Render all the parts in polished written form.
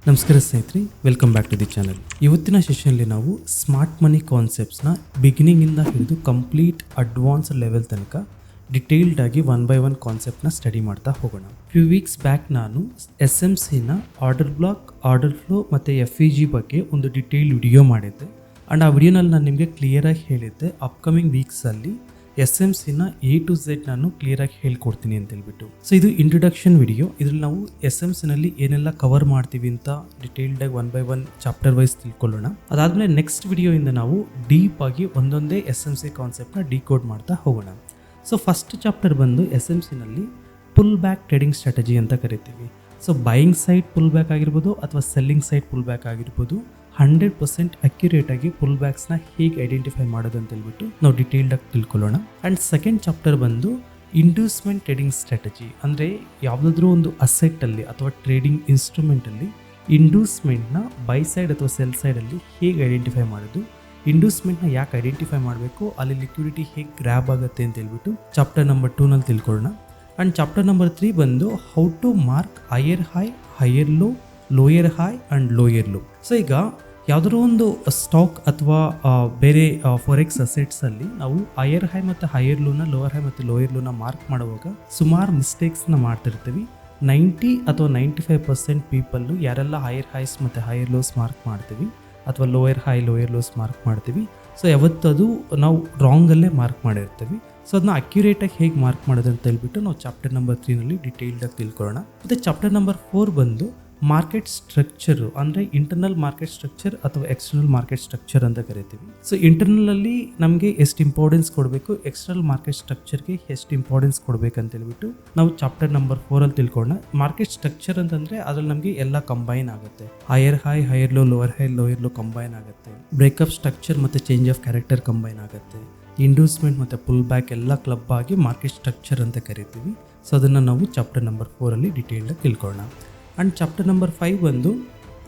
ನಮಸ್ಕಾರ ಸ್ನೇಹಿತರೆ, welcome back to the channel. ಇವತ್ತಿನ ಸೆಷನ್ಲಿ ನಾವು ಸ್ಮಾರ್ಟ್ ಮನಿ ಕಾನ್ಸೆಪ್ಟ್ಸ್ನ ಬಿಗಿನಿಂಗಿಂದ ಹಿಡಿದು ಕಂಪ್ಲೀಟ್ ಅಡ್ವಾನ್ಸ್ ಲೆವೆಲ್ ತನಕ ಡಿಟೇಲ್ಡ್ ಆಗಿ ಒನ್ ಬೈ ಒನ್ ಕಾನ್ಸೆಪ್ಟ್ನ ಸ್ಟಡಿ ಮಾಡ್ತಾ ಹೋಗೋಣ. ಫ್ಯೂ ವೀಕ್ಸ್ ಬ್ಯಾಕ್ ನಾನು SMCನ ಆರ್ಡರ್ ಬ್ಲಾಕ್, ಆರ್ಡರ್ ಫ್ಲೋ ಮತ್ತು FEG ಬಗ್ಗೆ ಒಂದು ಡಿಟೇಲ್ ವಿಡಿಯೋ ಮಾಡಿದ್ದೆ. ಆ್ಯಂಡ್ ಆ ವಿಡಿಯೋನಲ್ಲಿ ನಾನು ನಿಮಗೆ ಕ್ಲಿಯರಾಗಿ ಹೇಳಿದ್ದೆ ಅಪ್ಕಮಿಂಗ್ ವೀಕ್ಸಲ್ಲಿ SMCನ A to Z ನಾನು ಕ್ಲಿಯರಾಗಿ ಹೇಳ್ಕೊಡ್ತೀನಿ ಅಂತ ಹೇಳ್ಬಿಟ್ಟು. ಸೊ ಇದು ಇಂಟ್ರೊಡಕ್ಷನ್ ವಿಡಿಯೋ. ಇದ್ರಲ್ಲಿ ನಾವು SMCನಲ್ಲಿ ಏನೆಲ್ಲ ಕವರ್ ಮಾಡ್ತೀವಿ ಅಂತ ಡಿಟೇಲ್ಡಾಗಿ one by one chapter wise ತಿಳ್ಕೊಳ್ಳೋಣ. ಅದಾದಮೇಲೆ ನೆಕ್ಸ್ಟ್ ವಿಡಿಯೋಯಿಂದ ನಾವು ಡೀಪ್ ಆಗಿ ಒಂದೊಂದೇ SMC ಕಾನ್ಸೆಪ್ಟ್ನ ಡಿಕೋಡ್ ಮಾಡ್ತಾ ಹೋಗೋಣ. ಸೊ ಫಸ್ಟ್ ಚಾಪ್ಟರ್ ಬಂದು SMCನಲ್ಲಿ ಪುಲ್ ಬ್ಯಾಕ್ ಟ್ರೇಡಿಂಗ್ ಸ್ಟ್ರಾಟಜಿ ಅಂತ ಕರಿತೀವಿ. So buying side pull back ಆಗಿರ್ಬೋದು ಅಥವಾ ಸೆಲ್ಲಿಂಗ್ ಸೈಡ್ ಪುಲ್ ಬ್ಯಾಕ್ ಆಗಿರ್ಬೋದು, 100% ಅಕ್ಯುರೇಟಾಗಿ ಪುಲ್ ಬ್ಯಾಕ್ಸ್ನ ಹೇಗೆ ಐಡೆಂಟಿಫೈ ಮಾಡೋದು ಅಂತ ಹೇಳ್ಬಿಟ್ಟು ನಾವು ಡಿಟೇಲ್ಡಾಗಿ ತಿಳ್ಕೊಳ್ಳೋಣ. ಆ್ಯಂಡ್ ಸೆಕೆಂಡ್ ಚಾಪ್ಟರ್ ಬಂದು ಇಂಡ್ಯೂಸ್ಮೆಂಟ್ ಟ್ರೇಡಿಂಗ್ ಸ್ಟ್ರಾಟಜಿ, ಅಂದರೆ ಯಾವುದಾದ್ರೂ ಒಂದು ಅಸೆಟ್ಟಲ್ಲಿ ಅಥವಾ ಟ್ರೇಡಿಂಗ್ ಇನ್ಸ್ಟ್ರೂಮೆಂಟಲ್ಲಿ ಇಂಡ್ಯೂಸ್ಮೆಂಟ್ನ ಬೈ ಸೈಡ್ ಅಥವಾ ಸೆಲ್ ಸೈಡಲ್ಲಿ ಹೇಗೆ ಐಡೆಂಟಿಫೈ ಮಾಡೋದು, ಇಂಡ್ಯೂಸ್ಮೆಂಟ್ನ ಯಾಕೆ ಐಡೆಂಟಿಫೈ ಮಾಡಬೇಕು, ಅಲ್ಲಿ ಲಿಕ್ವಿಡಿಟಿ ಹೇಗೆ ಗ್ರ್ಯಾಬ್ ಆಗುತ್ತೆ ಅಂತ ಹೇಳ್ಬಿಟ್ಟು ಚಾಪ್ಟರ್ ನಂಬರ್ 2ನಲ್ಲಿ ತಿಳ್ಕೊಳ್ಳೋಣ. ಆ್ಯಂಡ್ ಚಾಪ್ಟರ್ ನಂಬರ್ 3 ಬಂದು how to mark higher high, higher low, lower high and lower low. So ಈಗ ಯಾವುದಾದ್ರೂ ಒಂದು ಸ್ಟಾಕ್ ಅಥವಾ ಬೇರೆ ಫಾರೆಕ್ಸ್ ಅಸೆಟ್ಸಲ್ಲಿ ನಾವು ಹೈಯರ್ ಹೈ ಮತ್ತು ಹೈಯರ್ ಲೋನ, ಲೋವರ್ ಹೈ ಮತ್ತು ಲೋಯರ್ ಲೋನ ಮಾರ್ಕ್ ಮಾಡುವಾಗ ಸುಮಾರು ಮಿಸ್ಟೇಕ್ಸ್ನ ಮಾಡ್ತಿರ್ತೀವಿ. 90 ಅಥವಾ 95% ಪೀಪಲ್ಲು ಯಾರೆಲ್ಲ ಹೈಯರ್ ಹೈಸ್ ಮತ್ತು ಹೈಯರ್ ಲೋಸ್ ಮಾರ್ಕ್ ಮಾಡ್ತೀವಿ ಅಥವಾ lower high lower lows mark ಮಾಡ್ತೀವಿ, ಸೊ ಯಾವತ್ತದು ನಾವು ರಾಂಗಲ್ಲೇ ಮಾರ್ಕ್ ಮಾಡಿರ್ತೀವಿ. ಸೊ ಅದನ್ನ ಅಕ್ಯುರೇಟಾಗಿ ಹೇಗೆ ಮಾರ್ಕ್ ಮಾಡೋದು ಅಂತ ಹೇಳ್ಬಿಟ್ಟು ನಾವು ಚಾಪ್ಟರ್ ನಂಬರ್ 3ನಲ್ಲಿ ಡಿಟೇಲ್ಡಾಗಿ ತಿಳ್ಕೊಳ್ಳೋಣ. ಮತ್ತು ಚಾಪ್ಟರ್ ನಂಬರ್ 4 ಬಂದು ಮಾರ್ಕೆಟ್ ಸ್ಟ್ರಕ್ಚರು, ಅಂದರೆ ಇಂಟರ್ನಲ್ ಮಾರ್ಕೆಟ್ ಸ್ಟ್ರಕ್ಚರ್ ಅಥವಾ ಎಕ್ಸ್ಟರ್ನಲ್ ಮಾರ್ಕೆಟ್ ಸ್ಟ್ರಕ್ಚರ್ ಅಂತ ಕರಿತೀವಿ. ಸೊ ಇಂಟರ್ನಲಲ್ಲಿ ನಮಗೆ ಎಷ್ಟು ಇಂಪಾರ್ಟೆನ್ಸ್ ಕೊಡಬೇಕು, ಎಕ್ಸ್ಟರ್ನಲ್ ಮಾರ್ಕೆಟ್ ಸ್ಟ್ರಕ್ಚರ್ಗೆ ಎಷ್ಟು ಇಂಪಾರ್ಟೆನ್ಸ್ ಕೊಡಬೇಕಂತ ಹೇಳ್ಬಿಟ್ಟು ನಾವು ಚಾಪ್ಟರ್ ನಂಬರ್ 4ಅಲ್ಲಿ ತಿಳ್ಕೊಳ್ಳೋಣ. ಮಾರ್ಕೆಟ್ ಸ್ಟ್ರಕ್ಚರ್ ಅಂತಂದರೆ ಅದರಲ್ಲಿ ನಮಗೆ ಎಲ್ಲ ಕಂಬೈನ್ ಆಗುತ್ತೆ. Higher high, higher low, lower high, lower low combine ಆಗುತ್ತೆ. ಬ್ರೇಕಪ್ ಸ್ಟ್ರಕ್ಚರ್ ಮತ್ತು ಚೇಂಜ್ ಆಫ್ ಕ್ಯಾರೆಕ್ಟರ್ ಕಂಬೈನ್ ಆಗುತ್ತೆ. ಇಂಡ್ಯೂಸ್ಮೆಂಟ್ ಮತ್ತು ಪುಲ್ ಬ್ಯಾಕ್ ಎಲ್ಲ ಕ್ಲಬ್ ಆಗಿ ಮಾರ್ಕೆಟ್ ಸ್ಟ್ರಕ್ಚರ್ ಅಂತ ಕರಿತೀವಿ. ಸೊ ಅದನ್ನು ನಾವು ಚಾಪ್ಟರ್ ನಂಬರ್ 4ಅಲ್ಲಿ ಡಿಟೇಲ್ಡಾಗಿ ತಿಳ್ಕೊಳ್ಳೋಣ. ಆ್ಯಂಡ್ ಚಾಪ್ಟರ್ ನಂಬರ್ 5 ಬಂದು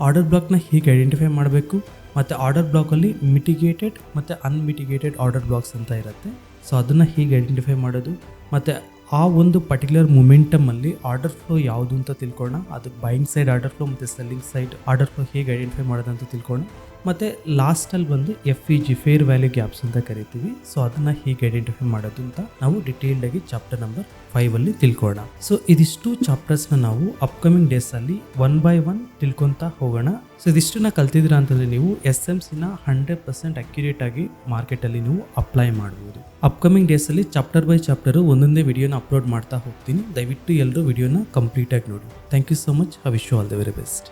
ಆರ್ಡರ್ ಬ್ಲಾಕ್ನ ಹೇಗೆ ಐಡೆಂಟಿಫೈ ಮಾಡಬೇಕು ಮತ್ತು ಆರ್ಡರ್ ಬ್ಲಾಕಲ್ಲಿ ಮಿಟಿಗೇಟೆಡ್ ಮತ್ತು ಅನ್ಮಿಟಿಗೇಟೆಡ್ ಆರ್ಡರ್ ಬ್ಲಾಕ್ಸ್ ಅಂತ ಇರುತ್ತೆ. ಸೊ ಅದನ್ನು ಹೇಗೆ ಐಡೆಂಟಿಫೈ ಮಾಡೋದು ಮತ್ತು ಆ ಒಂದು ಪರ್ಟಿಕ್ಯುಲರ್ ಮೊಮೆಂಟಮಲ್ಲಿ ಆರ್ಡರ್ ಫ್ಲೋ ಯಾವುದು ಅಂತ ತಿಳ್ಕೊಳ್ಳೋಣ. ಅದು ಬೈಯಿಂಗ್ ಸೈಡ್ ಆರ್ಡರ್ ಫ್ಲೋ ಮತ್ತು ಸೆಲ್ಲಿಂಗ್ ಸೈಡ್ ಆರ್ಡರ್ ಫ್ಲೋ ಹೇಗೆ ಐಡೆಂಟಿಫೈ ಮಾಡೋದು ಅಂತ ತಿಳ್ಕೊಳ್ಳೋಣ. ಮತ್ತು ಲಾಸ್ಟಲ್ಲಿ ಬಂದು FEG ಫೇರ್ ವ್ಯಾಲ್ಯೂ ಗ್ಯಾಪ್ಸ್ ಅಂತ ಕರಿತೀವಿ. ಸೊ ಅದನ್ನು ಹೇಗೆ ಐಡೆಂಟಿಫೈ ಮಾಡೋದು ಅಂತ ನಾವು ಡಿಟೇಲ್ಡಾಗಿ ಚಾಪ್ಟರ್ ನಂಬರ್ 5ಅಲ್ಲಿ ತಿಳ್ಕೊಳ್ಳೋಣ. ಸೊ ಇದಿಷ್ಟು ಚಾಪ್ಟರ್ಸ್ನ ನಾವು ಅಪ್ಕಮಿಂಗ್ ಡೇಸಲ್ಲಿ ಒನ್ ಬೈ ಒನ್ ತಿಳ್ಕೊತಾ ಹೋಗೋಣ. ಸೊ ಇದಿಷ್ಟನ್ನ ಕಲ್ತಿದ್ದೀರಾ ಅಂತಂದರೆ ನೀವು SMCನ 100% ಅಕ್ಯುರೇಟಾಗಿ ಮಾರ್ಕೆಟಲ್ಲಿ ನೀವು ಅಪ್ಲೈ ಮಾಡ್ಬೋದು. ಅಪ್ಕಮಿಂಗ್ ಡೇಸಲ್ಲಿ ಚಾಪ್ಟರ್ ಬೈ ಚಾಪ್ಟರು ಒಂದೊಂದೇ ವಿಡಿಯೋನ ಅಪ್ಲೋಡ್ ಮಾಡ್ತಾ ಹೋಗ್ತೀನಿ. ದಯವಿಟ್ಟು ಎಲ್ಲರೂ ವಿಡಿಯೋನ ಕಂಪ್ಲೀಟಾಗಿ ನೋಡಿ. Thank you so much. I wish you all the very best.